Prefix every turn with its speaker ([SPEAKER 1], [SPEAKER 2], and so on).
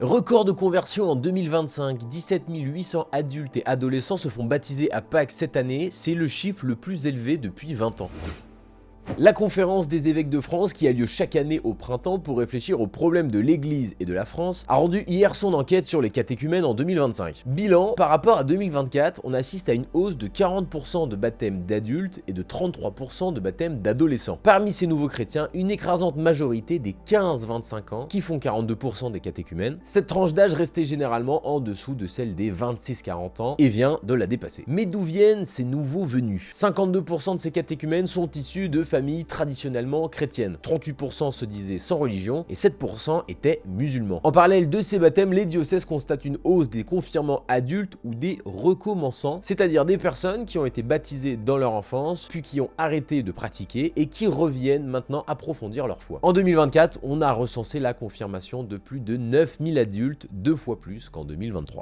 [SPEAKER 1] Record de conversion en 2025, 17 800 adultes et adolescents se font baptiser à Pâques cette année, c'est le chiffre le plus élevé depuis 20 ans. La conférence des évêques de France, qui a lieu chaque année au printemps pour réfléchir aux problèmes de l'Église et de la France, a rendu hier son enquête sur les catéchumènes en 2025. Bilan, par rapport à 2024, on assiste à une hausse de 40% de baptêmes d'adultes et de 33% de baptêmes d'adolescents. Parmi ces nouveaux chrétiens, une écrasante majorité des 15-25 ans, qui font 42% des catéchumènes. Cette tranche d'âge restait généralement en dessous de celle des 26-40 ans et vient de la dépasser. Mais d'où viennent ces nouveaux venus? 52% de ces catéchumènes sont issus de familles traditionnellement chrétiennes, 38% se disaient sans religion et 7% étaient musulmans. En parallèle de ces baptêmes, les diocèses constatent une hausse des confirmants adultes ou des recommençants, c'est-à-dire des personnes qui ont été baptisées dans leur enfance, puis qui ont arrêté de pratiquer et qui reviennent maintenant approfondir leur foi. En 2024, on a recensé la confirmation de plus de 9000 adultes, 2 fois plus qu'en 2023.